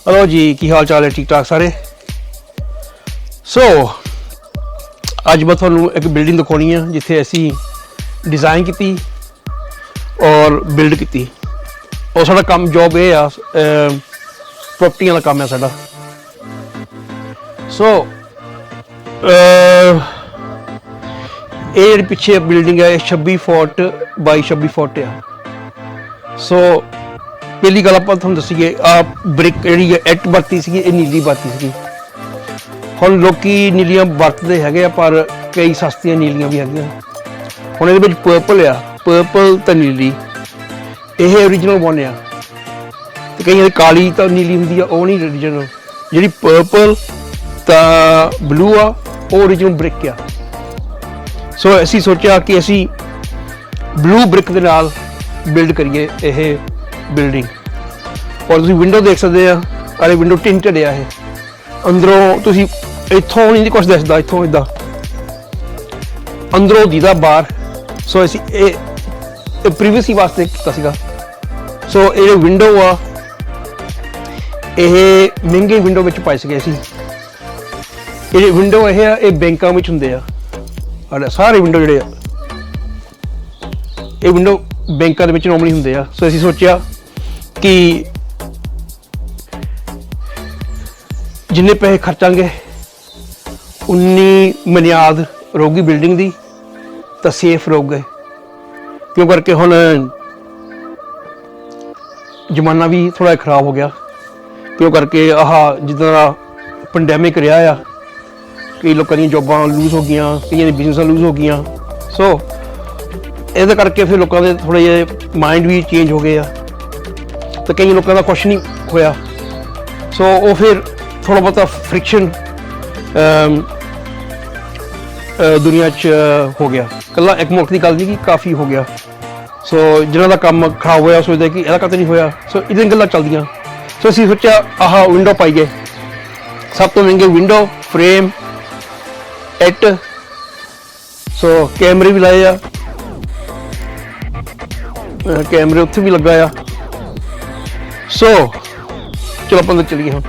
Hello जी, की हाल चाल है? ठीक ठाक सारे। अज मैं थोनू एक बिल्डिंग दिखानी है जिथे असी डिज़ाइन की और बिल्ड की। और साडा काम जॉब ये आ प्रॉपर्टियां का काम है साडा। ये जी पिछे बिल्डिंग है 26 फुट बाई 26 फुट आ। पहली गल आप दसीए आ ब्रिक जी इट वरती सी, नीली वरती सी। हुण लोकी नीलियां वरतते है पर कई सस्तियां नीलियां भी है। हुण ये पर्पल आ, पर्पल तो नीली ये ओरिजिनल वन आ। तो कई काली तो नीली होंगी आ, वो नहीं ओरिजिनल। जी पर्पल तो ब्लू आ, वो ओरिजिनल ब्रिक आ। असी सोचा कि असी ब्लू ब्रिक के नाल बिल्ड करिए ये बिल्डिंग। और तुम विंडो देख सकते हैं, अरे विंडो टिंटेड है। अंदरों तुम इतों नहीं कुछ दिसदा, इतों इदा अंदरों दीदा बाहर। असी प्रीवियसली वास्ते किया। ये विंडो आ ये महंगे विंडो में पाई सके। ये विंडो ये बैंकों में होंगे आ, सारे विंडो जोड़े ये विंडो बैंकों के नॉर्मली होंगे आ। असी सोचा कि जिन्ने पैसे खर्चांगे उन्नी बुनियाद रहूगी बिल्डिंग की, तो सेफ रहोगे। क्यों करके हुण जमाना भी थोड़ा खराब हो गया। क्यों करके आह जिदा पेंडेमिक रहा आ, कई लोगों दी जॉबां लूज हो गई, कई बिजनेस लूज हो गई। ये करके फिर लोगों के थोड़े जे माइंड भी चेंज हो गए आ, तो कई लोगों का कुछ नहीं होया। वो फिर थोड़ा बहुत फ्रिक्शन दुनिया च हो गया। कला एक मुल्क की गल नहीं कि काफ़ी हो गया। जिन्हों का काम खराब होया सोचते कि यदा कद नहीं होया। इतनी गल्लां चलदियां। असीं सोचा आह विंडो पाइए, सब तो महंगे विंडो फ्रेम इट। कैमरे भी लाए आ, कैमरे उत्थे भी लगा आ। चलो अपन अंदर चलिए हम।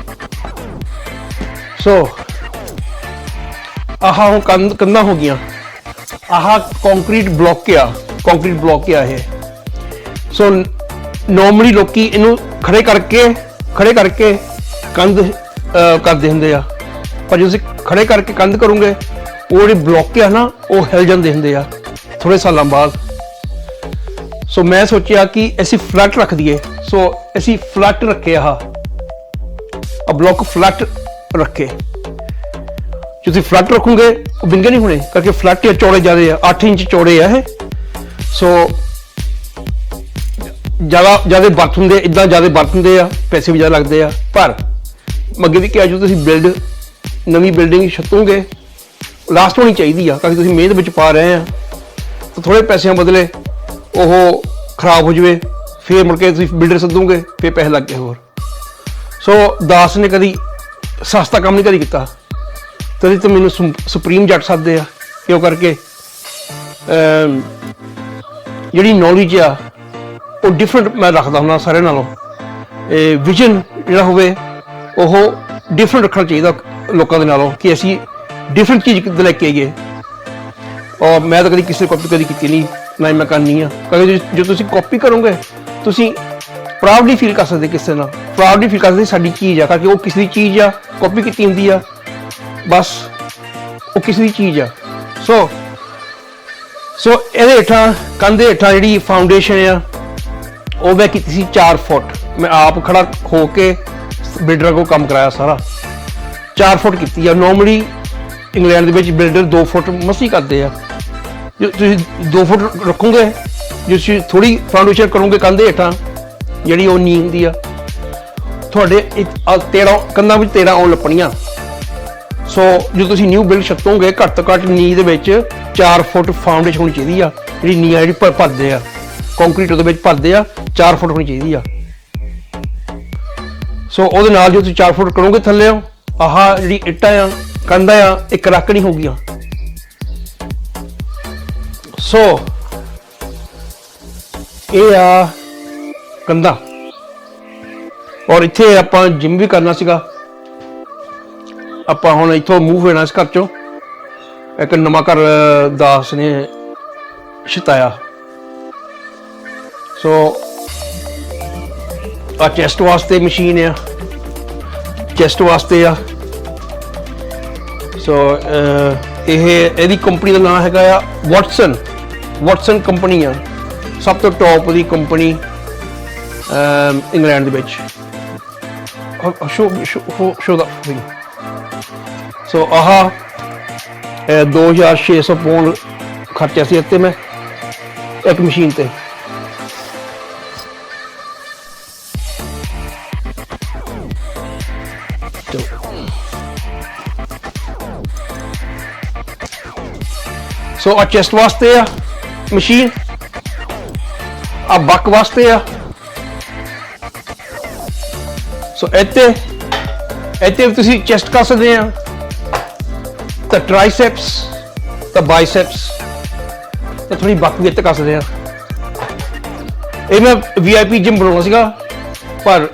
आह हूँ कंधा हो गई, आह कॉन्क्रीट ब्लॉक आ, कॉन्क्रीट ब्लॉक आ ये। नॉर्मली लोग इनू खड़े करके कंध करते होंगे आ, पर जो खड़े करके कंध करोगे वो जो ब्लॉक है ना वो हिल जाते होंगे आ थोड़े सालों बाद। मैं सोचा कि असी फ्लैट रख दिए। असी फ्लैट रखे ब्लॉक फ्लैट रखे। जो तुम फ्लैट रखोगे वो बिंगे नहीं होने करके फ्लैट चौड़े ज़्यादा 8 इंच चौड़े है। ज़्यादा बर्त होंगे, इदा ज़्यादा बर्त होंगे आ, पैसे भी ज़्यादा लगते हैं। पर अगे भी क्या जो तुम बिल्ड नवी बिल्डिंग छतोगे लास्ट होनी चाहिए आ, क्योंकि तुम मेहनत पा रहे हैं। तो थोड़े पैसों बदले वो खराब हो जाए, फिर मुड़ के बिल्डर सदोगे, फिर पैसे लग गए होर। दास ने कभी सस्ता काम नहीं कभी किया। तो मैनू सुप्रीम जट सकते हैं। क्यों करके जी नॉलेज आ वो डिफरेंट मैं रखता हूँ सारे नालों। विजन जोड़ा हो डिफरेंट रखना चाहिए लोगों के नालों कि असी डिफरेंट चीज़ लेके आइए। और मैं तो कभी किसी कॉपी कभी की नहीं, ना ही मैं करनी है। क्योंकि जो तुम कॉपी करोगे तुम प्राउडली फील कर सकते, किसी ना प्राउडली फील कर सकते साडी चीज़ आ, क्योंकि वो किसी की चीज़ आ कॉपी की होंगी आ, बस वो किसी की चीज़ आ। ये हेठा कंध हेठा जी फाउंडेशन आ वो मैं की 4 फुट। मैं आप खड़ा होके बिल्डर को काम कराया सारा 4 फुट की। नॉर्मली इंग्लैंड के बिल्डर 2 फुट मसी करते हैं। जो तुम 2 फुट रखोगे, जो थोड़ी फाउंडेशन करोगे कंध हेठा जी वो नी होंगी आ थोड़े 13 कंधा में 13 आउन लपनियां। जो तुम न्यू बिल्ड छतोगे घट तो घट नी के 4 फुट फाउंडेशन होनी चाहिए आ, जी नी जी भरते आ कॉन्क्रीट भरते आ 4 फुट होनी चाहिए आ। वो जो तुम 4 फुट करोगे थले आह जी इट्टा आ कंधा आ एक राकनी हो गई। ये आ कंधा ਔਰ ਇੱਥੇ ਆਪਾਂ ਜਿਮ ਵੀ ਕਰਨਾ ਸੀਗਾ। ਆਪਾਂ ਹੁਣ ਇੱਥੋਂ ਮੂਵ ਹੋਣਾ ਇਸ ਘਰ ਚੋਂ। ਇੱਕ ਨਵਾਂ ਘਰ ਦਾਸ ਨੇ ਛਤਾਇਆ। ਸੋ ਆ ਚੈਸਟ ਵਾਸਤੇ ਮਸ਼ੀਨ ਆ, ਚੈਸਟ ਵਾਸਤੇ ਆ। ਸੋ ਇਹਦੀ ਕੰਪਨੀ ਦਾ ਨਾਮ ਹੈਗਾ ਆ ਵਾਟਸਨ ਕੰਪਨੀ ਆ, ਸਭ ਤੋਂ ਟੌਪ ਦੀ ਕੰਪਨੀ ਇੰਗਲੈਂਡ ਦੇ ਵਿੱਚ। ਸ਼ੋ ਦਾ ਸੋ ਆਹ 2600 ਪਾਉਂਡ ਖਰਚਿਆ ਸੀ ਇੱਥੇ ਮੈਂ ਇੱਕ ਮਸ਼ੀਨ ਤੇ। ਸੋ ਆ ਚੈਸਟ ਵਾਸਤੇ ਆ ਮਸ਼ੀਨ, ਆ ਬੱਕ ਵਾਸਤੇ ਆ। ਸੋ ਇੱਥੇ ਤੁਸੀਂ ਚੈਸਟ ਕਰ ਸਕਦੇ ਆ, ਤਾਂ ਟ੍ਰਾਈਸੈਪਸ, ਤਾਂ ਬਾਈਸੈਪਸ, ਤਾਂ ਥੋੜੀ ਬੱਕ ਵੀ ਇੱਥੇ ਕਰ ਸਕਦੇ ਆ। ਇਹ ਮੈਂ VIP ਜਿਮ ਬਣਾਉਣਾ ਸੀਗਾ, ਪਰ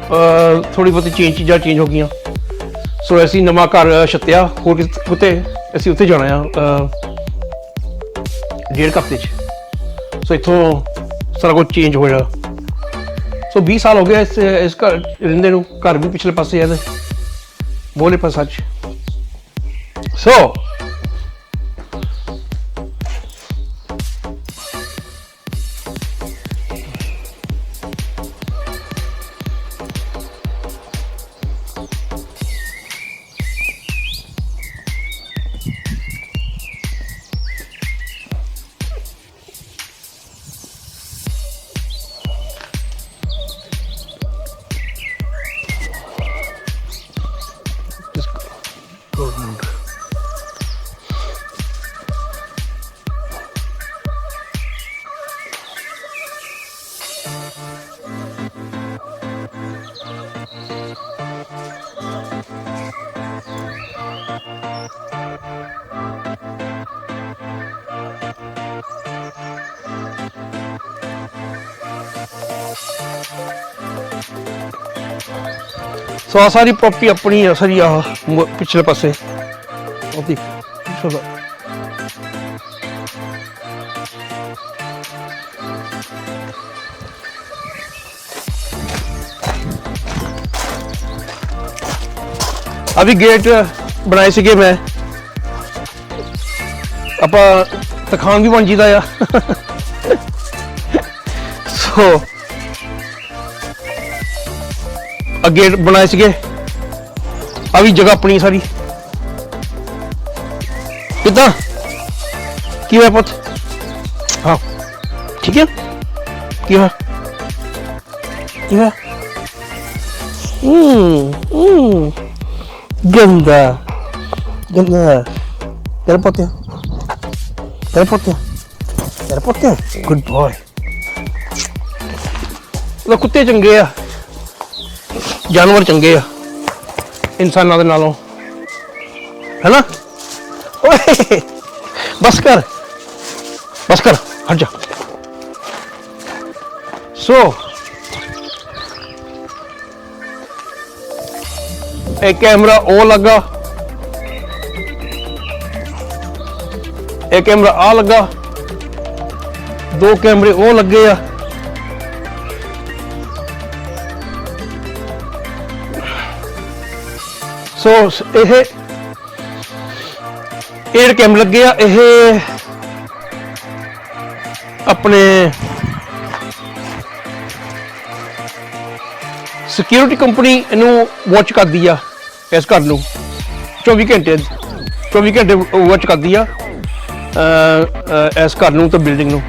ਥੋੜੀ ਬਹੁਤੀ ਚੀਜ਼ਾਂ ਚੇਂਜ ਹੋ ਗਈਆਂ। ਸੋ ਅਸੀਂ ਨਵਾਂ ਘਰ ਛੱਤਿਆ, ਹੋਰ ਕਿਤੇ ਅਸੀਂ ਉੱਥੇ ਜਾਣਾ ਆ ਡੇਢ ਹਫ਼ਤੇ 'ਚ। ਸੋ ਇੱਥੋਂ ਸਾਰਾ ਕੁਝ ਚੇਂਜ ਹੋ ਜਾਣਾ। ਸੋ 20 ਸਾਲ ਹੋ ਗਏ ਇਸ ਘਰ ਰਹਿੰਦੇ ਨੂੰ। ਘਰ ਵੀ ਪਿਛਲੇ ਪਾਸੇ ਆ, ਬੋਲੇ ਪਾਸ ਸੱਚ। ਸੋ ਸੋ ਸਾਰੀ ਪ੍ਰੋਪਰਟੀ ਆਪਣੀ ਆ ਸਾਰੀ। ਆਹ ਪਿਛਲੇ ਪਾਸੇ ਉਹਦੀ ਅਭੀ ਗੇਟ ਬਣਾਏ ਸੀਗੇ ਮੈਂ, ਆਪਾਂ ਤਖਾਨ ਵੀ ਬਣ ਜੀਦਾ ਆ। ਸੋ ਗੇਟ ਬਣਾਏ ਸੀਗੇ, ਆ ਵੀ ਜਗ੍ਹਾ ਆਪਣੀ ਸਾਰੀ। ਕਿੱਦਾਂ ਕੀ ਹੋਇਆ ਪੁੱਤ? ਹਾਂ ਠੀਕ ਹੈ। ਕੀ ਹੋਇਆ? ਕੀ ਹੋਇਆ? ਗੰਦਾ ਗੰਦਾ ਤੇਰਾ ਪੁੱਤ, ਤੇਰਾ ਪੁੱਤ, ਤੇਰਾ ਪੁੱਤ। Good boy. ਉਹ ਕੁੱਤੇ ਚੰਗੇ ਆ, ਜਾਨਵਰ ਚੰਗੇ ਆ ਇਨਸਾਨਾਂ ਦੇ ਨਾਲੋਂ, ਹੈ ਨਾ? ਓਏ ਬਸ ਕਰ ਹਟ ਜਾ। ਸੋ एक कैमरा ओ लगा, एक कैमरा आ लगा, 2 कैमरे ओ लगे आ। सो ये 8 कैमरे लगे आ। ये अपने सिक्योरिटी कंपनी इनू वॉच करती है, इस घर नू 24 घंटे वॉच करती है इस घर नू तो बिल्डिंग नू।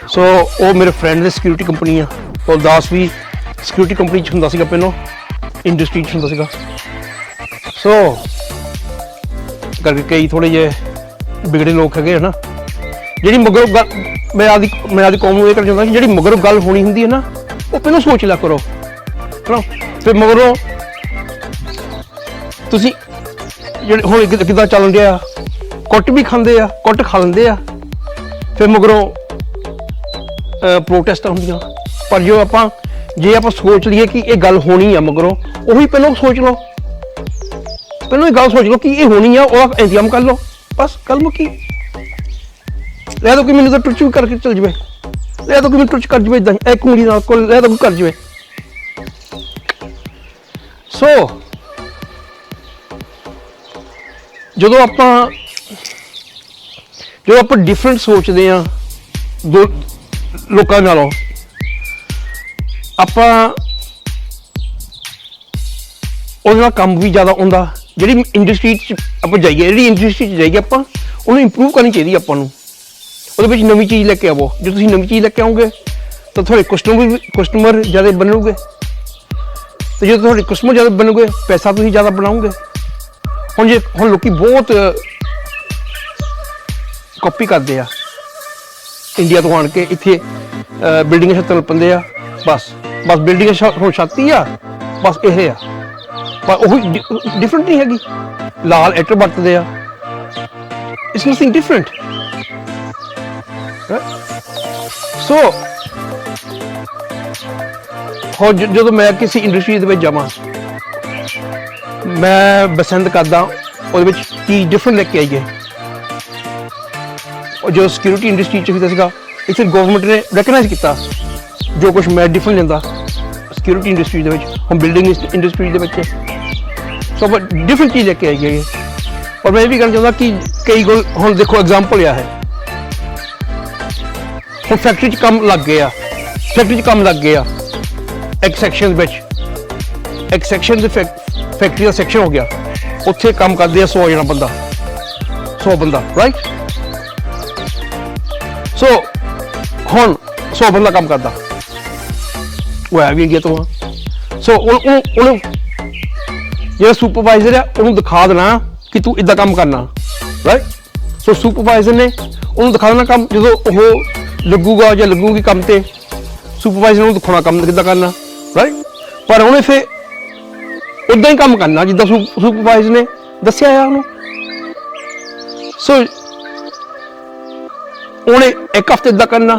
सो वो मेरे फ्रेंड की सिक्योरिटी कंपनी है। गुरदास भी सिक्योरिटी कंपनी च हुंदा सीगा, पहलों इंडस्ट्री च हुंदा सीगा। सो करके कई थोड़े जे बिगड़े लोग है ना, जी मगर गल मैं आदि कौम नूं इह करना चाहुंदा कि जी मगर गल होनी हुंदी है ना, वो पहलों सोच लिया करो। फिर मगरों तुसी हुण किद्दां चलन दिया, कुट भी खांदे आ, कुट खा लैंदे आ, फिर मगरों प्रोटेस्ट होंदियां। पर जो आपां जे आप सोच लीए कि ये गल होनी है मगरों उही पहलों सोच लो, पहलों ये गल सोच लो कि ये होनी है और इंतजाम कर लो, बस गल मुक्की। लै तो कि मैंने तो टुच भी करके चल जाए, लै तो कि मैं टुच कर जाए इदा एक उंगली नाल को लै तो कर जाए। सो जो आप डिफरेंट सोचते हैं दो लोगों नालों, आप काम भी ज़्यादा आता। जी इंडस्ट्री आप जाइए, जी इंडस्ट्री जाइए आप इंप्रूव करनी चाहिए। आपको नवी चीज़ लैके आवो, जो तुम नवी चीज़ लैके आओगे तो थोड़े कस्टमर ज़्यादा बनोगे, तो जो थोड़े कस्टमर ज़्यादा बनोगे पैसा तुम ज़्यादा बनाओगे। हम लोग बहुत कॉपी करते हैं इंडिया तो आन के इतने बिल्डिंग छत्तन पा, बस बस बिल्डिंग हम छाती आ, बस ये आ, पर वही डिफरेंट नहीं हैगी। लाल इट वरतते आ, इट्स नथिंग डिफरेंट। सो और जो मैं किसी इंडस्ट्री जावा, मैं पसंद करदा वो चीज़ डिफरेंट लेके आइए। और जो सिक्योरिटी इंडस्ट्री सीगा इतने गवर्नमेंट ने रिकगनाइज किया जो कुछ मैं डिफरेंट लेंदा सिक्योरिटी इंडस्ट्री हम बिल्डिंग इंडस्ट्री सो डिफरेंट चीज़ लेके आई है। और मैं ये भी कहना चाहता कि कई हम देखो एग्जाम्पल यह है, हम फैक्ट्री काम लग गया, फैक्ट्री काम लग गया एक सैक्शन एक सैक्शन फैक्ट्री का सैक्शन हो गया, उत्थे काम करते 100 जना बंदा 100 बंदा राइट। सो हम 100 बंदा काम करता वो है भी गया तो वहाँ। सो जो सुपरवाइजर है उन्होंने दिखा देना कि तू इदा काम करना राइट। सो सुपरवाइजर ने उन्होंने दिखा देना काम, जो वो लगूगा या लगूगी काम से सुपरवाइजर ने दिखाना काम किदा करना राइट। पर उन्हें फिर उदा ही काम करना जिदा सुपरवाइजर ने दसिया है उन्होंने। सो उन्हें एक हफ्ते इदा करना,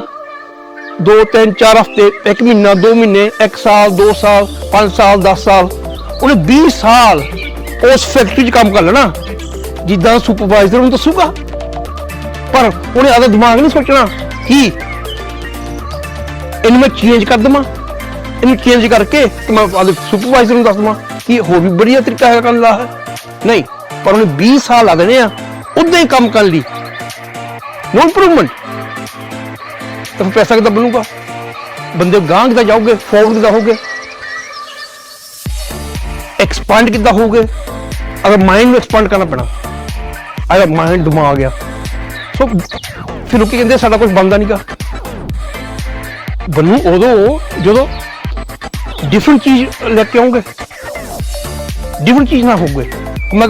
2 3 4 हफ्ते, 1 महीना 2 महीने, 1 साल 2 साल 5 साल 10 साल, उन्हें 20 साल उस फैक्ट्री काम कर लेना जिदा सुपरवाइजर उन्हें दसूगा। पर उन्हें आधा दिमाग नहीं सोचना कि इन मैं चेंज कर देव, इन चेंज करके तो मैं आधे सुपरवाइजर को दस देव कि होर भी बढ़िया तरीका है करने का है नहीं। पर उन्हें 20 साल ला देने उदा ही काम करने ली, नो इंप्रूवमेंट। तो पैसा कितना बनूगा, बंदे गांह कितना जाओगे, फॉरवर्ड कितना होगे, एक्सपांड कितना होगे। अगर माइंड में एक्सपांड करना पड़ा, अगर माइंड दिमाग आ गया तो फिर लोग कहते साडा कुछ बनता नहीं का। बनू उदों जो डिफरेंट चीज लेके आओगे, डिफरेंट चीज ना होगे। मैं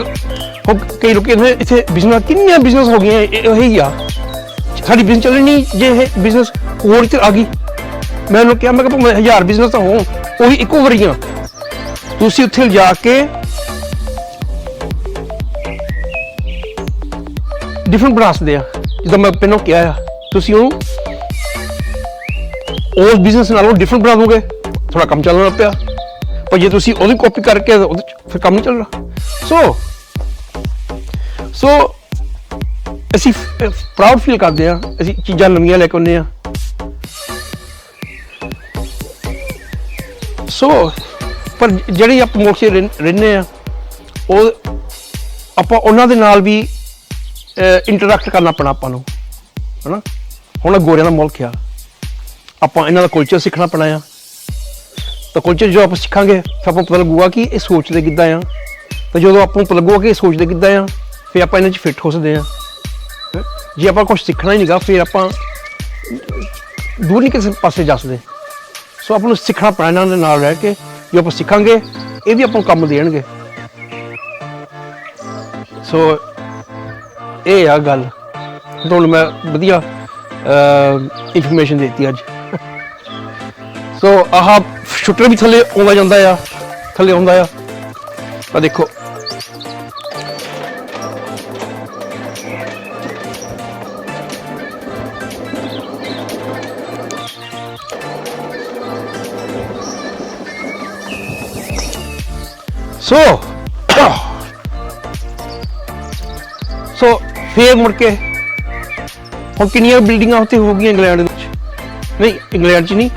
कई लोग कहते इतने बिजनेस कितने बिजनेस हो गए यही आ साड़ी बिजनेस चलनी नहीं जे बिजनेस होर आ गई। मैं उन्होंने कहा मैं 1000 बिजनेस तो हो वही इको वरियां तुसी उत्थे जाके डिफरेंट बना सकते हैं। जिदा मैं पहलों कहा तुसी उस बिजनेस नालों डिफरेंट बना दोगे, थोड़ा कम चलना पिया। पर जे तुसी ओदी कॉपी करके फिर काम नहीं चल रहा। सो असी प्राउड फील करते हैं, असी चीज़ां नवीं लैके आने हैं। सो पर जिहड़े आप मुल्क च रहिंदे आ आपां उन्हां दे नाल भी इंटरैक्ट करना पैना आपां नूं है ना। हुण गोरियां दा मुल्क आ, आपां इन्हां दा कल्चर सीखना पैना आ। तो कल्चर जो आप सीखांगे फिर आपां पता लगूगा कि ये सोचते किद्दां आ। तो जो आपां पता लगूगा कि ये सोचते किद्दां आ फिर आपां इन्हां च फिट हो सकदे आ। जे आपां कुछ सीखना ही नहीं गा फिर आपां दूर नहीं किसी पासे जा सकदे। सो आपां नूं सीखना पैना इन्हां दे नाल रह के, जो आप सीखांगे ये भी आपां काम देणगे। सो ये आ गल तुहानूं मैं वधिया इंफॉर्मेशन देती अज। सो आह शूटर भी थले आउंदा जांदा आ, थले आउंदा आ देखो ਸੋ ਫਿਰ ਮੁੜ ਕੇ ਹੁਣ ਕਿੰਨੀਆਂ ਬਿਲਡਿੰਗਾਂ ਉੱਥੇ ਹੋ ਗਈਆਂ ਇੰਗਲੈਂਡ ਵਿੱਚ, ਨਹੀਂ ਇੰਗਲੈਂਡ 'ਚ ਨਹੀਂ,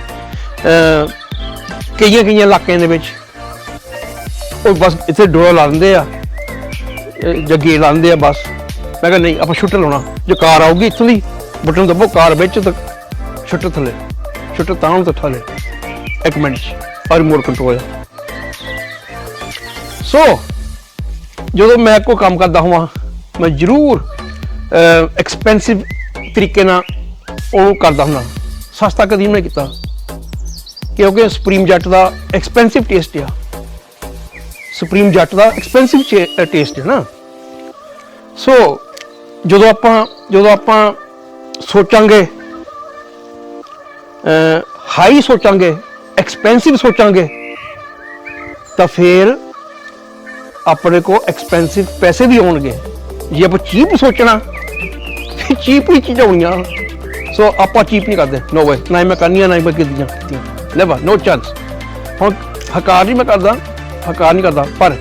ਕਈਆਂ ਇਲਾਕਿਆਂ ਦੇ ਵਿੱਚ ਉਹ ਬਸ ਇੱਥੇ ਡੋਰ ਲਾ ਦਿੰਦੇ ਆ ਜਾਂ ਗੇਟ ਲਾ ਦਿੰਦੇ ਆ ਬਸ। ਮੈਂ ਕਿਹਾ ਨਹੀਂ, ਆਪਾਂ ਸ਼ੂਟਰ ਲਾਉਣਾ, ਜੇ ਕਾਰ ਆਊਗੀ ਇੱਥੋਂ ਦੀ ਬਟਨ ਦੱਬੋ, ਕਾਰ ਵਿੱਚ ਤਾਂ ਸ਼ੂਟਰ ਥੱਲੇ, ਸ਼ੂਟਰ ਤਾਂ ਨੂੰ ਤਾਂ ਥੱਲੇ 1 ਮਿੰਟ 'ਚ ਔਰ ਰਿਮੋਟ ਕੰਟਰੋਲ ਆ। ਸੋ ਜਦੋਂ ਮੈਂ ਕੋਈ ਕੰਮ ਕਰਦਾ ਹੋਵਾਂ ਮੈਂ ਜ਼ਰੂਰ ਐਕਸਪੈਂਸਿਵ ਤਰੀਕੇ ਨਾਲ ਉਹ ਕਰਦਾ ਹੁੰਦਾ, ਸਸਤਾ ਕਦੀ ਨਹੀਂ ਕੀਤਾ, ਕਿਉਂਕਿ ਸੁਪਰੀਮ ਜੱਟ ਦਾ ਐਕਸਪੈਂਸਿਵ ਟੇਸਟ ਆ, ਸੁਪਰੀਮ ਜੱਟ ਦਾ ਐਕਸਪੈਂਸਿਵ ਟੇਸਟ ਹੈ ਨਾ। ਸੋ ਜਦੋਂ ਆਪਾਂ ਸੋਚਾਂਗੇ, ਹਾਈ ਸੋਚਾਂਗੇ, ਐਕਸਪੈਂਸਿਵ ਸੋਚਾਂਗੇ, ਤਾਂ ਫਿਰ ਆਪਣੇ ਕੋਲ ਐਕਸਪੈਂਸਿਵ ਪੈਸੇ ਵੀ ਆਉਣਗੇ। ਜੇ ਆਪਾਂ ਚੀਪ ਸੋਚਣਾ ਫਿਰ ਚੀਪ ਹੀ ਚੀਜ਼ਾਂ ਹੋਣੀਆਂ। ਸੋ ਆਪਾਂ ਚੀਪ ਨਹੀਂ ਕਰਦੇ, ਨੋ ਵੇ, ਨਾ ਮੈਂ ਕਰਨੀਆਂ ਨਾ ਮੈਂ ਕੀਤੀਆਂ, ਨੈਵਰ, ਨੋ ਚਾਂਸ। ਹੁਣ ਹਕਾਰ ਨਹੀਂ ਮੈਂ ਕਰਦਾ, ਹਕਾਰ ਨਹੀਂ ਕਰਦਾ, ਪਰ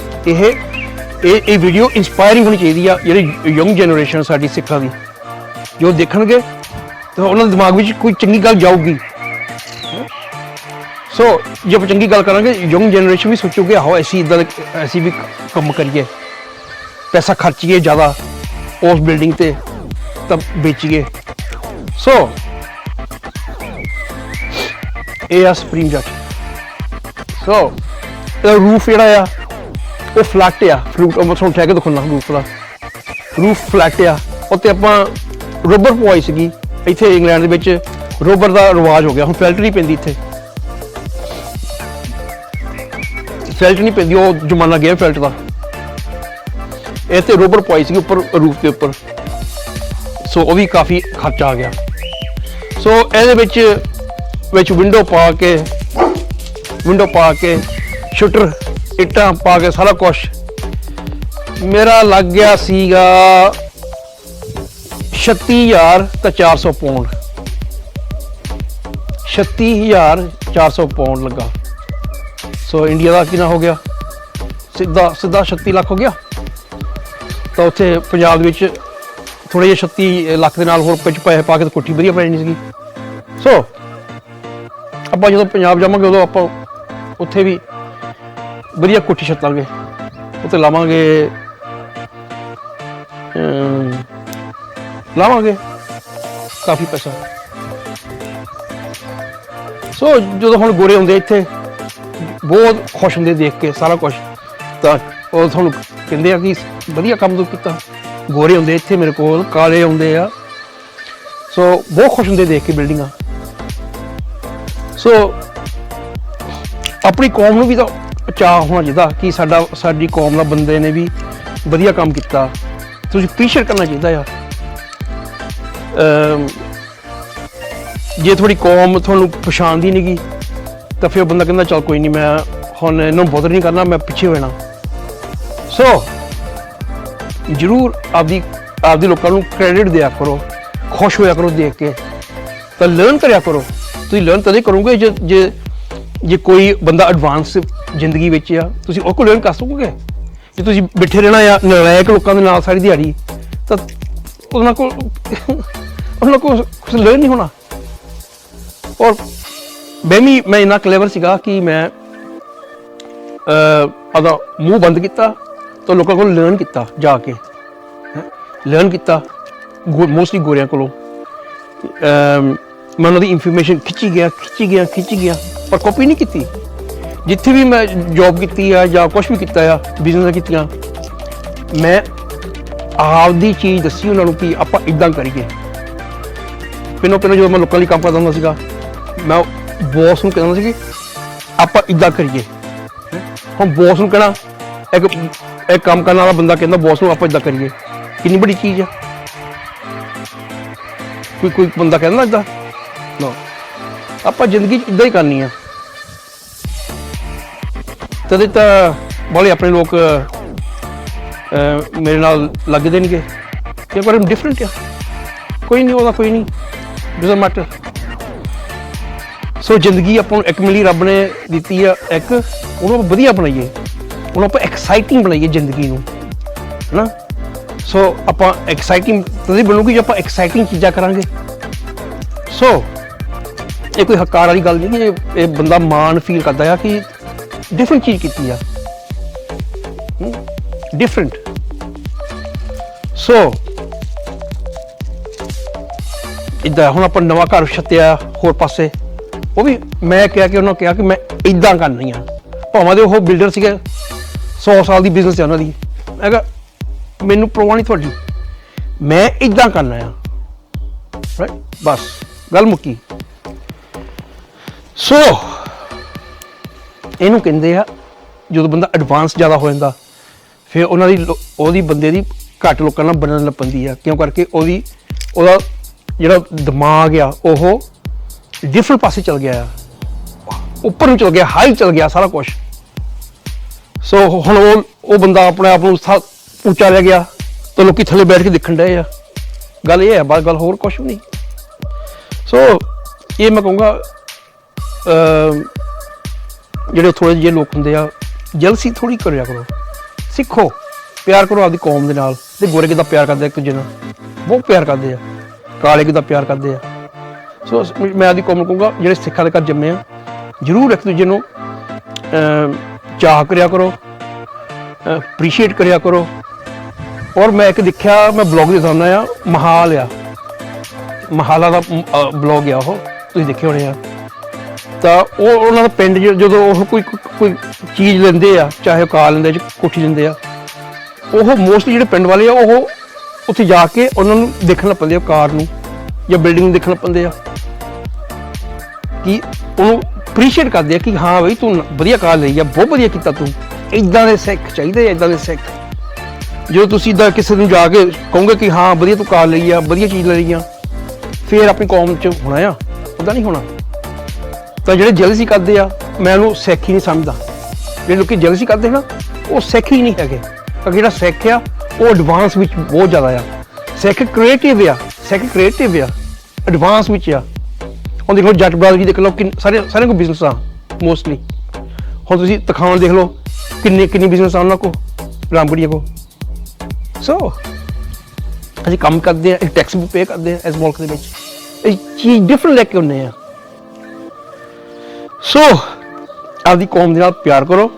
ਇਹ ਵੀਡੀਓ ਇੰਸਪਾਇਰਿੰਗ ਹੋਣੀ ਚਾਹੀਦੀ ਆ। ਜਿਹੜੀ ਯੰਗ ਜਨਰੇਸ਼ਨ ਸਾਡੀ ਸਿੱਖਾਂ ਦੀ ਜੋ ਦੇਖਣਗੇ ਤਾਂ ਉਹਨਾਂ ਦੇ ਦਿਮਾਗ ਵਿੱਚ ਕੋਈ ਚੰਗੀ ਗੱਲ ਜਾਊਗੀ। ਸੋ ਜੇ ਆਪਾਂ ਚੰਗੀ ਗੱਲ ਕਰਾਂਗੇ, ਯੰਗ ਜਨਰੇਸ਼ਨ ਵੀ ਸੋਚੂਗੇ ਆਹੋ ਅਸੀਂ ਵੀ ਕੰਮ ਕਰੀਏ, ਪੈਸਾ ਖਰਚੀਏ ਜ਼ਿਆਦਾ ਉਸ ਬਿਲਡਿੰਗ ਤੇ ਤਾਂ ਵੇਚੀਏ। ਸੋ ਇਹ ਆ ਸੁਪਰੀਮ ਜੱਟ। ਸੋ ਇਹਦਾ ਰੂਫ ਜਿਹੜਾ ਆ ਉਹ ਫਲੈਟ ਆ, ਫਲੂਟ ਮੈਂ ਤੁਹਾਨੂੰ ਠਹਿ ਕੇ ਦਿਖਾਉਣਾ, ਰੂਫ ਦਾ ਰੂਫ ਫਲੈਟ ਆ। ਉੱਤੇ ਆਪਾਂ ਰੋਬਰ ਪਵਾਈ ਸੀਗੀ, ਇੱਥੇ ਇੰਗਲੈਂਡ ਦੇ ਵਿੱਚ ਰੋਬਰ ਦਾ ਰਿਵਾਜ ਹੋ ਗਿਆ, ਹੁਣ ਫੈਲਟ ਨਹੀਂ ਪੈਂਦੀ ਇੱਥੇ, ਫੈਲਟ ਨਹੀਂ ਪੈਂਦੀ, ਉਹ ਜ਼ਮਾਨਾ ਗਿਆ ਫੈਲਟ ਦਾ। ਇੱਥੇ ਰੋਬਰ ਪਵਾਈ ਸੀਗੀ ਉੱਪਰ ਰੂਫ ਦੇ ਉੱਪਰ, ਸੋ ਉਹ ਵੀ ਕਾਫੀ ਖਰਚਾ ਆ ਗਿਆ। ਸੋ ਇਹਦੇ ਵਿੱਚ ਵਿੰਡੋ ਪਾ ਕੇ ਸ਼ੂਟਰ ਇੱਟਾਂ ਪਾ ਕੇ ਸਾਰਾ ਕੁਛ ਮੇਰਾ ਲੱਗ ਗਿਆ ਸੀਗਾ 36,000 ਤਾਂ 400 ਪਾਉਂਡ, 36,400 ਪਾਉਂਡ ਲੱਗਾ। ਸੋ ਇੰਡੀਆ ਦਾ ਕਿੰਨਾ ਹੋ ਗਿਆ, ਸਿੱਧਾ 36 ਲੱਖ ਹੋ ਗਿਆ। ਤਾਂ ਉੱਥੇ ਪੰਜਾਬ ਦੇ ਵਿੱਚ ਥੋੜੇ ਜਿਹੇ 36 ਲੱਖ ਦੇ ਨਾਲ ਹੋਰ ਕੁਝ ਪੈਸੇ ਪਾ ਕੇ ਕੋਠੀ ਵਧੀਆ ਪੈ ਜਾਣੀ ਸੀਗੀ। ਸੋ ਆਪਾਂ ਜਦੋਂ ਪੰਜਾਬ ਜਾਵਾਂਗੇ ਉਦੋਂ ਆਪਾਂ ਉੱਥੇ ਵੀ ਵਧੀਆ ਕੋਠੀ ਛੱਤਾਂਗੇ, ਉੱਥੇ ਲਾਵਾਂਗੇ ਕਾਫੀ ਪੈਸਾ। ਸੋ ਜਦੋਂ ਹੁਣ ਗੋਰੇ ਹੁੰਦੇ ਇੱਥੇ ਬਹੁਤ ਖੁਸ਼ ਹੁੰਦੇ ਦੇਖ ਕੇ ਸਾਰਾ ਕੁਛ, ਤਾਂ ਉਹ ਤੁਹਾਨੂੰ ਕਹਿੰਦੇ ਆ ਕਿ ਵਧੀਆ ਕੰਮ ਤੂੰ ਕੀਤਾ। ਗੋਰੇ ਹੁੰਦੇ ਇੱਥੇ ਮੇਰੇ ਕੋਲ, ਕਾਲੇ ਆਉਂਦੇ ਆ, ਸੋ ਬਹੁਤ ਖੁਸ਼ ਹੁੰਦੇ ਦੇਖ ਕੇ ਬਿਲਡਿੰਗਾਂ। ਸੋ ਆਪਣੀ ਕੌਮ ਨੂੰ ਵੀ ਤਾਂ ਚਾਅ ਹੋਣਾ ਚਾਹੀਦਾ ਕਿ ਸਾਡੀ ਕੌਮ ਦਾ ਬੰਦੇ ਨੇ ਵੀ ਵਧੀਆ ਕੰਮ ਕੀਤਾ, ਤੁਸੀਂ ਅਪਰੀਸ਼ੀਏਟ ਕਰਨਾ ਚਾਹੀਦਾ ਆ। ਜੇ ਤੁਹਾਡੀ ਕੌਮ ਤੁਹਾਨੂੰ ਪਛਾਣਦੀ ਨਹੀਂ ਗੀ ਤਾਂ ਫਿਰ ਬੰਦਾ ਕਹਿੰਦਾ ਚੱਲ ਕੋਈ ਨਹੀਂ, ਮੈਂ ਹੁਣ ਇਹਨੂੰ ਬੋਦਰ ਨਹੀਂ ਕਰਨਾ, ਮੈਂ ਪਿੱਛੇ ਹੋ ਜਾਣਾ। ਸੋ ਜ਼ਰੂਰ ਆਪਦੀ ਲੋਕਾਂ ਨੂੰ ਕ੍ਰੈਡਿਟ ਦਿਆ ਕਰੋ, ਖੁਸ਼ ਹੋਇਆ ਕਰੋ ਦੇਖ ਕੇ, ਤਾਂ ਲਰਨ ਕਰਿਆ ਕਰੋ। ਤੁਸੀਂ ਲਰਨ ਤਦੇ ਕਰੋਗੇ ਜੇ ਕੋਈ ਬੰਦਾ ਐਡਵਾਂਸ ਜ਼ਿੰਦਗੀ ਵਿੱਚ ਆ, ਤੁਸੀਂ ਉਹ ਕੋਲ ਲਰਨ ਕਰ ਸਕੋਗੇ। ਜੇ ਤੁਸੀਂ ਬੈਠੇ ਰਹਿਣਾ ਆ ਨਲਾਇਕ ਲੋਕਾਂ ਦੇ ਨਾਲ ਸਾਰੀ ਦਿਹਾੜੀ, ਤਾਂ ਉਹਨਾਂ ਕੋਲ ਕੁਛ ਲਰਨ ਨਹੀਂ ਹੋਣਾ। ਔਰ ਮੈਂ ਇੰਨਾ ਕਲੇਵਰ ਸੀਗਾ ਕਿ ਮੈਂ ਆਪਦਾ ਮੂੰਹ ਬੰਦ ਕੀਤਾ ਤਾਂ ਲੋਕਾਂ ਕੋਲ ਲਰਨ ਕੀਤਾ, ਜਾ ਕੇ ਲਰਨ ਕੀਤਾ ਮੋਸਟਲੀ ਗੋਰਿਆਂ ਕੋਲੋਂ। ਮੈਂ ਉਹਨਾਂ ਦੀ ਇਨਫੋਰਮੇਸ਼ਨ ਖਿੱਚੀ ਗਿਆ ਪਰ ਕਾਪੀ ਨਹੀਂ ਕੀਤੀ। ਜਿੱਥੇ ਵੀ ਮੈਂ ਜੋਬ ਕੀਤੀ ਆ ਜਾਂ ਕੁਛ ਵੀ ਕੀਤਾ ਆ, ਬਿਜ਼ਨਸ ਕੀਤੀਆਂ, ਮੈਂ ਆਪਦੀ ਚੀਜ਼ ਦੱਸੀ ਉਹਨਾਂ ਨੂੰ ਕਿ ਆਪਾਂ ਇੱਦਾਂ ਕਰੀਏ। ਪਹਿਲਾਂ ਜਦੋਂ ਮੈਂ ਲੋਕਾਂ ਲਈ ਕੰਮ ਕਰਦਾ ਹੁੰਦਾ ਸੀਗਾ, ਮੈਂ ਬੌਸ ਨੂੰ ਕਹਿੰਦਾ ਸੀ ਕਿ ਆਪਾਂ ਇੱਦਾਂ ਕਰੀਏ। ਹੁਣ ਬੌਸ ਨੂੰ ਕਹਿਣਾ, ਇੱਕ ਕੰਮ ਕਰਨ ਵਾਲਾ ਬੰਦਾ ਕਹਿੰਦਾ ਬੌਸ ਨੂੰ ਆਪਾਂ ਇੱਦਾਂ ਕਰੀਏ, ਕਿੰਨੀ ਬੜੀ ਚੀਜ਼ ਆ। ਕੋਈ ਬੰਦਾ ਕਹਿੰਦਾ ਇੱਦਾਂ ਨਾ, ਆਪਾਂ ਜ਼ਿੰਦਗੀ 'ਚ ਇੱਦਾਂ ਹੀ ਕਰਨੀ ਆ। ਤਦੇ ਤਾਂ ਬਾਲੇ ਆਪਣੇ ਲੋਕ ਮੇਰੇ ਨਾਲ ਲੱਗਦੇ ਨਹੀਂਗੇ, ਕਿਉਂਕਿ ਪਰ ਡਿਫਰੈਂਟ ਆ। ਕੋਈ ਨਹੀਂ, ਉਹਦਾ ਕੋਈ ਨਹੀਂ, ਡਜ਼ਨਟ ਮੈਟਰ। ਸੋ ਜ਼ਿੰਦਗੀ ਆਪਾਂ ਨੂੰ ਇੱਕ ਮਿਲੀ ਰੱਬ ਨੇ ਦਿੱਤੀ ਆ, ਇੱਕ ਉਹਨੂੰ ਵਧੀਆ ਬਣਾਈਏ। ਉਹਨੂੰ ਆਪਾਂ ਐਕਸਾਈਟਿੰਗ ਬਣਾਈਏ ਜ਼ਿੰਦਗੀ ਨੂੰ, ਹੈ ਨਾ। ਸੋ ਆਪਾਂ ਐਕਸਾਈਟਿੰਗ ਤਦ ਬਣੂਗੀ ਜੇ ਆਪਾਂ ਐਕਸਾਈਟਿੰਗ ਚੀਜ਼ਾਂ ਕਰਾਂਗੇ। ਸੋ ਇਹ ਕੋਈ ਹਕਾਰ ਵਾਲੀ ਗੱਲ ਨਹੀਂ, ਇਹ ਬੰਦਾ ਮਾਣ ਫੀਲ ਕਰਦਾ ਆ ਕਿ ਡਿਫਰੈਂਟ ਚੀਜ਼ ਕੀਤੀ ਆ, ਡਿਫਰੈਂਟ। ਸੋ ਇੱਦਾਂ ਹੁਣ ਆਪਾਂ ਨਵਾਂ ਘਰ ਛੱਤਿਆ ਹੋਰ ਪਾਸੇ, ਉਹ ਵੀ ਮੈਂ ਕਿਹਾ ਕਿ ਉਹਨਾਂ ਕਿਹਾ ਕਿ ਮੈਂ ਇੱਦਾਂ ਕਰਨੀ ਆ, ਭਾਵੇਂ ਦੇ ਉਹ ਬਿਲਡਰ ਸੀਗੇ 100 ਸਾਲ ਦੀ ਬਿਜ਼ਨਸ ਹੈ ਉਹਨਾਂ ਦੀ। ਮੈਂ ਕਿਹਾ ਮੈਨੂੰ ਪਰਵਾਹ ਨਹੀਂ ਤੁਹਾਡੀ, ਮੈਂ ਇੱਦਾਂ ਕਰਨਾ ਆ, ਰਾਈਟ, ਬਸ ਗੱਲ ਮੁੱਕੀ। ਸੋ ਇਹਨੂੰ ਕਹਿੰਦੇ ਆ ਜਦੋਂ ਬੰਦਾ ਐਡਵਾਂਸ ਜ਼ਿਆਦਾ ਹੋ ਜਾਂਦਾ, ਫਿਰ ਉਹਦੀ ਬੰਦੇ ਦੀ ਘੱਟ ਲੋਕਾਂ ਨਾਲ ਬਣਨ ਲੱਗ ਪੈਂਦੀ ਆ, ਕਿਉਂ ਕਰਕੇ ਉਹਦਾ ਜਿਹੜਾ ਦਿਮਾਗ ਆ ਉਹ ਡਿਫਰੈਂਟ ਪਾਸੇ ਚਲ ਗਿਆ ਆ, ਉੱਪਰ ਨੂੰ ਚਲ ਗਿਆ, ਹਾਈ ਚਲ ਗਿਆ ਸਾਰਾ ਕੁਛ। ਸੋ ਹੁਣ ਉਹ ਬੰਦਾ ਆਪਣੇ ਆਪ ਨੂੰ ਉੱਚਾ ਲੈ ਗਿਆ ਤਾਂ ਲੋਕੀ ਥੱਲੇ ਬੈਠ ਕੇ ਦੇਖਣ ਡਏ ਆ। ਗੱਲ ਇਹ ਹੈ, ਬਸ ਗੱਲ ਹੋਰ ਕੁਛ ਵੀ ਨਹੀਂ। ਸੋ ਇਹ ਮੈਂ ਕਹੂੰਗਾ ਜਿਹੜੇ ਥੋੜ੍ਹੇ ਜਿਹੇ ਲੋਕ ਹੁੰਦੇ ਆ, ਜਲਸੀ ਥੋੜ੍ਹੀ ਕਰਿਆ ਕਰੋ, ਸਿੱਖੋ, ਪਿਆਰ ਕਰੋ ਆਪਦੀ ਕੌਮ ਦੇ ਨਾਲ। ਤੇ ਗੋਰੇ ਕਿੱਦਾਂ ਪਿਆਰ ਕਰਦੇ ਇੱਕ ਦੂਜੇ ਨਾਲ, ਬਹੁਤ ਪਿਆਰ ਕਰਦੇ ਆ, ਕਾਲੇ ਕਿੱਦਾਂ ਪਿਆਰ ਕਰਦੇ ਆ। ਸੋ ਮੈਂ ਆਪਦੀ ਕੌਮ ਨੂੰ ਕਹੂੰਗਾ ਜਿਹੜੇ ਸਿੱਖਾਂ ਦੇ ਘਰ ਜੰਮੇ ਆ, ਜ਼ਰੂਰ ਇੱਕ ਦੂਜੇ ਨੂੰ ਚਾਹ ਕਰਿਆ ਕਰੋ, ਅਪਰੀਸ਼ੀਏਟ ਕਰਿਆ ਕਰੋ। ਔਰ ਮੈਂ ਇੱਕ ਦੇਖਿਆ, ਮੈਂ ਬਲੌਗ ਦੇ ਸਾਹਮਣੇ ਆ, ਮਹਾਲਾ ਦਾ ਬਲੌਗ ਆ, ਉਹ ਤੁਸੀਂ ਦੇਖੇ ਹੋਣੇ ਆ। ਤਾਂ ਉਹਨਾਂ ਦਾ ਪਿੰਡ ਜਦੋਂ ਉਹ ਕੋਈ ਚੀਜ਼ ਲੈਂਦੇ ਆ, ਚਾਹੇ ਉਹ ਕਾਰ ਲੈਂਦੇ, ਕੋਠੀ ਲੈਂਦੇ ਆ, ਉਹ ਮੋਸਟਲੀ ਜਿਹੜੇ ਪਿੰਡ ਵਾਲੇ ਆ ਉਹ ਉੱਥੇ ਜਾ ਕੇ ਉਹਨਾਂ ਨੂੰ ਦੇਖਣ ਲੱਗ ਪੈਂਦੇ ਆ, ਕਾਰ ਨੂੰ ਜਾਂ ਬਿਲਡਿੰਗ ਨੂੰ ਦੇਖਣ ਲੱਗ ਪੈਂਦੇ ਆ, ਕਿ ਉਹਨੂੰ ਅਪਰੀਸ਼ੀਏਟ ਕਰਦੇ ਆ ਕਿ ਹਾਂ ਬਈ ਤੂੰ ਵਧੀਆ ਕਾਰ ਲਈ ਆ, ਬਹੁਤ ਵਧੀਆ ਕੀਤਾ ਤੂੰ। ਇੱਦਾਂ ਦੇ ਸਿੱਖ ਚਾਹੀਦੇ, ਇੱਦਾਂ ਦੇ ਸਿੱਖ। ਜਦੋਂ ਤੁਸੀਂ ਇੱਦਾਂ ਕਿਸੇ ਨੂੰ ਜਾ ਕੇ ਕਹੋਗੇ ਕਿ ਹਾਂ ਵਧੀਆ ਤੂੰ ਕਾਰ ਲਈ ਆ, ਵਧੀਆ ਚੀਜ਼ ਲਈ ਆ, ਫਿਰ ਆਪਣੀ ਕੌਮ 'ਚ ਹੋਣਾ ਆ, ਉੱਦਾਂ ਨਹੀਂ ਹੋਣਾ। ਤਾਂ ਜਿਹੜੇ ਜੈਲਸੀ ਕਰਦੇ ਆ, ਮੈਂ ਉਹਨੂੰ ਸਿੱਖ ਹੀ ਨਹੀਂ ਸਮਝਦਾ। ਜਿਹੜੇ ਲੋਕੀ ਜੈਲਸੀ ਕਰਦੇ ਨਾ, ਉਹ ਸਿੱਖ ਹੀ ਨਹੀਂ ਹੈਗੇ। ਕਿਉਂਕਿ ਜਿਹੜਾ ਸਿੱਖ ਆ ਉਹ ਐਡਵਾਂਸ ਵਿੱਚ ਬਹੁਤ ਜ਼ਿਆਦਾ ਆ। ਸਿੱਖ ਕ੍ਰੀਏਟਿਵ ਆ, ਐਡਵਾਂਸ ਵਿੱਚ ਆ। ਹੁਣ ਦੇਖ ਲਓ ਜੱਟ ਬਰਾਦਰੀ ਦੇਖ ਲਓ, ਸਾਰਿਆਂ ਕੋਲ ਬਿਜ਼ਨਸ ਆ ਮੋਸਟਲੀ। ਹੁਣ ਤੁਸੀਂ ਤਖਾਣ ਦੇਖ ਲਓ, ਕਿੰਨੀ ਬਿਜ਼ਨਸ ਆ ਉਹਨਾਂ ਕੋਲ, ਰਾਮਗੜੀਆਂ ਕੋਲ। ਸੋ ਅਸੀਂ ਕੰਮ ਕਰਦੇ ਆ, ਇੱਕ ਟੈਕਸ ਵੀ ਪੇ ਕਰਦੇ ਆ ਇਸ ਮੁਲਕ ਦੇ ਵਿੱਚ, ਇਹ ਚੀਜ਼ ਡਿਫਰੈਂਟ ਲੈ ਕੇ ਆਉਂਦੇ ਆ। ਸੋ ਆਪਦੀ ਕੌਮ ਦੇ ਨਾਲ ਪਿਆਰ ਕਰੋ,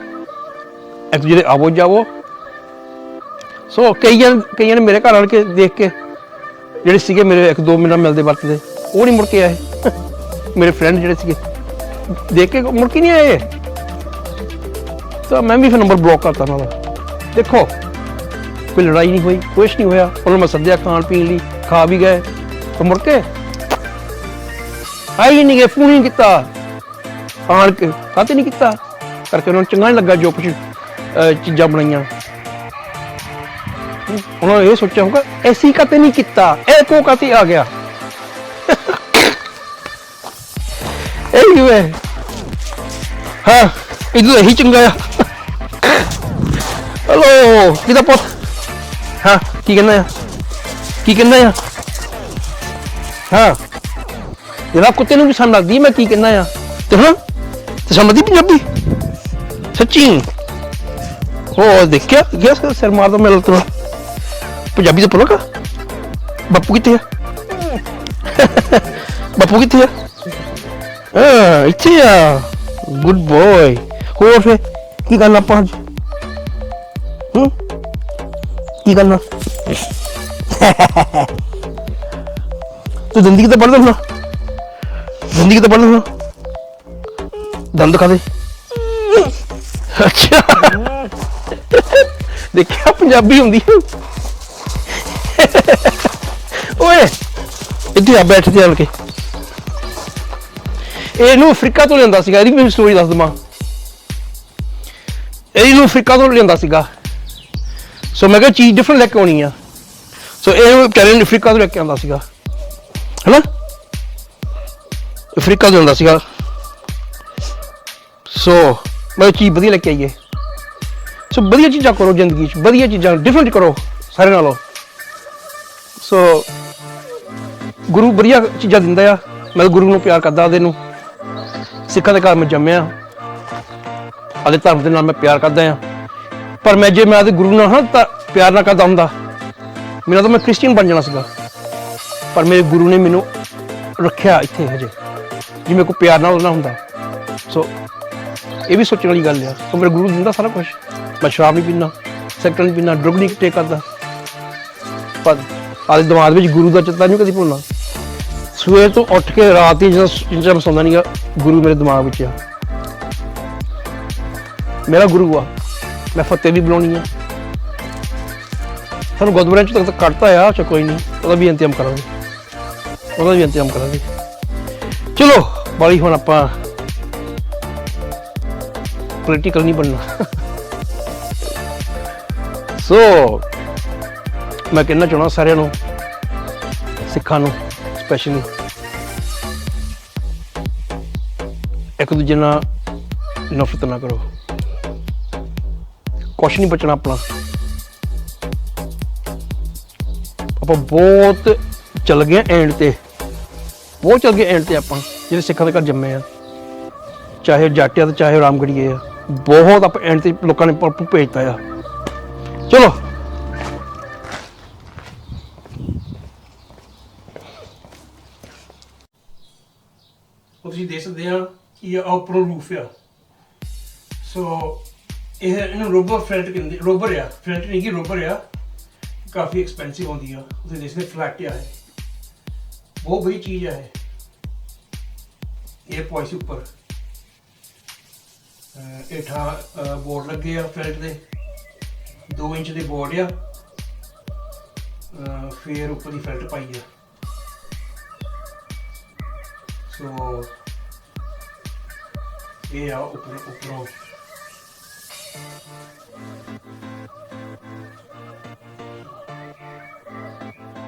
ਇੱਕ ਦੂਜੇ ਦੇ ਆਵੋ ਜਾਵੋ। ਸੋ ਕਈਆਂ ਨੇ ਮੇਰੇ ਘਰ ਆਣ ਕੇ ਦੇਖ ਕੇ, ਜਿਹੜੇ ਸੀਗੇ ਮੇਰੇ 1-2 ਮਹੀਨਾ ਮਿਲਦੇ ਵਰਤਦੇ, ਉਹ ਨਹੀਂ ਮੁੜ ਕੇ ਆਏ। ਮੇਰੇ ਫਰੈਂਡ ਜਿਹੜੇ ਸੀਗੇ ਦੇਖ ਕੇ ਮੁੜ ਕੇ ਨਹੀਂ ਆਏ, ਤਾਂ ਮੈਂ ਵੀ ਫਿਰ ਨੰਬਰ ਬਲੌਕ ਕਰਤਾ ਉਹਨਾਂ ਦਾ। ਦੇਖੋ ਕੋਈ ਲੜਾਈ ਨਹੀਂ ਹੋਈ, ਕੁਛ ਨਹੀਂ ਹੋਇਆ। ਉਹਨਾਂ ਮੈਂ ਸੱਦਿਆ ਖਾਣ ਪੀਣ ਲਈ, ਖਾ ਵੀ ਗਏ, ਤਾਂ ਮੁੜ ਕੇ ਆਈ ਨਹੀਂ ਗਏ, ਫੋਨ ਨਹੀਂ ਕੀਤਾ, ਆਣ ਕੇ ਕਾਹਤੇ ਨਹੀਂ ਕੀਤਾ, ਕਰਕੇ ਉਹਨਾਂ ਨੂੰ ਚੰਗਾ ਨਹੀਂ ਲੱਗਾ ਜੋ ਕੁਛ ਚੀਜ਼ਾਂ ਬਣਾਈਆਂ। ਉਹਨਾਂ ਨੇ ਇਹ ਸੋਚਿਆ ਹੋਊਗਾ ਐਸੀ ਕਾਹਤੇ ਨਹੀਂ ਕੀਤਾ, ਇਹ ਕੋ ਕਾਹਤੇ ਆ ਗਿਆ। Anyway, ਹਾਂ ਇਹਦੋਂ ਇਹੀ ਚੰਗਾ ਆ। ਹੈਲੋ ਕਿਹਦਾ ਪੁੱਤ, ਹਾਂ ਕੀ ਕਹਿੰਦਾ ਆ, ਹਾਂ ਜਿਹੜਾ ਕੁੱਤੇ ਨੂੰ ਵੀ ਸਮਝ ਲੱਗਦੀ ਮੈਂ ਕੀ ਕਹਿੰਦਾ ਆ, ਤੇ ਹਾਂ ਤੇ ਸਮਝਦੀ ਪੰਜਾਬੀ ਸੱਚੀ। ਉਹ ਦੇਖਿਆ ਸਿਰ ਮਾਰਦਾ ਮੇਰੇ ਤੋਂ, ਪੰਜਾਬੀ ਤਾਂ ਪੜੋਗਾ। ਬਾਪੂ ਕਿੱਥੇ ਆ, ਬਾਪੂ ਕਿੱਥੇ ਆ? ਇੱਥੇ ਆ, ਗੁੱਡ ਬੋਏ। ਹੋਰ ਫਿਰ ਕੀ ਕਰਨਾ ਆਪਾਂ ਅੱਜ, ਕੀ ਕਰਨਾ? ਤੂੰ ਦੰਦੀ ਕਿਤੇ ਪੜ੍ਹਦਾ ਹੁੰਦਾ, ਦੰਦ ਦਿਖਾ ਦੇ। ਅੱਛਾ ਦੇਖਿਆ ਪੰਜਾਬੀ ਹੁੰਦੀ। ਓਏ ਇੱਥੇ ਆ, ਬੈਠ ਤੇ ਆਣ ਕੇ। ਇਹਨੂੰ ਅਫਰੀਕਾ ਤੋਂ ਲਿਆਂਦਾ ਸੀਗਾ, ਇਹਦੀ ਮੈਨੂੰ ਸਟੋਰੀ ਦੱਸ ਦਵਾਂ। ਇਹਨੂੰ ਅਫਰੀਕਾ ਤੋਂ ਲਿਆਂਦਾ ਸੀਗਾ। ਸੋ ਮੈਂ ਕਿਹਾ ਚੀਜ਼ ਡਿਫਰੈਂਟ ਲੈ ਕੇ ਆਉਣੀ ਆ। ਸੋ ਇਹ ਕੈਰਨ ਅਫਰੀਕਾ ਤੋਂ ਲੈ ਕੇ ਆਉਂਦਾ ਸੀਗਾ, ਹੈਨਾ, ਅਫਰੀਕਾ ਤੋਂ ਆਉਂਦਾ ਸੀਗਾ। ਸੋ ਮੈਂ ਚੀਜ਼ ਵਧੀਆ ਲੈ ਕੇ ਆਈਏ। ਸੋ ਵਧੀਆ ਚੀਜ਼ਾਂ ਕਰੋ ਜ਼ਿੰਦਗੀ 'ਚ, ਵਧੀਆ ਚੀਜ਼ਾਂ ਡਿਫਰੈਂਟ ਕਰੋ ਸਾਰੇ ਨਾਲੋਂ। ਸੋ ਗੁਰੂ ਵਧੀਆ ਚੀਜ਼ਾਂ ਦਿੰਦਾ ਆ। ਮੈਂ ਗੁਰੂ ਨੂੰ ਪਿਆਰ ਕਰਦਾ, ਉਹਦੇ ਨੂੰ ਸਿੱਖਾਂ ਦੇ ਘਰ ਮੈਂ ਜੰਮਿਆ, ਆਪਣੇ ਧਰਮ ਦੇ ਨਾਲ ਮੈਂ ਪਿਆਰ ਕਰਦਾ ਆ। पर मैं जे मैं आपदे गुरु नाल हाँ तां प्यार ना करदा हुंदा मेरा तो मैं क्रिश्चियन बन जाना सीगा पर मेरे गुरु ने मैनू रखिया इत्थे हजे जे मेरे को प्यार नाल ना हुंदा सो ये भी सोचने वाली गल है तो मेरे गुरु दिंदा सारा कुछ मैं शराब नहीं पीना सिगरट नहीं पीना ड्रग नहीं टेक करदा पर आदे दिमाग में गुरु का चित्ता नहीं कभी भुलना सवेर तो उठ के रात ही जिन्ना मैं सौंदा नहीं गुरु मेरे दिमाग में आ मेरा गुरु आ मैं फतेह भी बुलानी है सानू गुरुद्वारे तक कटता है अच्छा कोई नहीं वह भी इंतजाम करा चलो बाली हुण आपां पोलिटिकल नहीं बनना सो मैं कहना चाहना सारिਆਂ ਨੂੰ सिखां ਨੂੰ स्पैशली एक दूजे नाल नफरत ना करो कुछ नहीं बचना अपना ਆਪਾਂ बहुत चल गए एंड ते बहुत चल गए एंड ते ਆਪਾਂ ਜਿਹੜੇ ਸਿੱਖਾਂ ਦੇ ਘਰ ਜੰਮੇ ਆ ਚਾਹੇ ਜੱਟ ਆ ਤੇ ਚਾਹੇ ਰਾਮਗੜੀਏ ਆ बहुत आप एंड ते लोगों ने भेजता आ चलो ਤੁਸੀਂ ਦੇਖ ਸਕਦੇ ਆ ਕਿ ਇਹ ਉੱਪਰੋਂ ਰੂਫ ਆ ਸੋ ਇਹ ਇਹਨੂੰ ਰੋਬਰ ਫਰੰਟ ਕਹਿੰਦੇ ਰੋਬਰ ਆ ਫਰੰਟ ਨਹੀਂ ਕਿ ਰੋਬਰ ਆ ਕਾਫੀ ਐਕਸਪੈਂਸਿਵ ਹੁੰਦੀ ਆ ਤੁਸੀਂ ਦੇਖ ਸਕਦੇ ਫਲੈਟ ਆ ਹੈ ਬਹੁਤ ਬੜੀ ਚੀਜ਼ ਆ ਇਹ ਪੁਆਇਸ ਉੱਪਰ ਹੇਠਾਂ ਬੋਰਡ ਲੱਗੇ ਆ ਫਰੰਟ ਦੇ 2 ਇੰਚ ਦੇ ਬੋਰਡ ਆ ਫਿਰ ਉੱਪਰ ਦੀ ਫਰੰਟ ਪਾਈ ਆ ਸੋ ਇਹ ਆ ਉੱਪਰੋਂ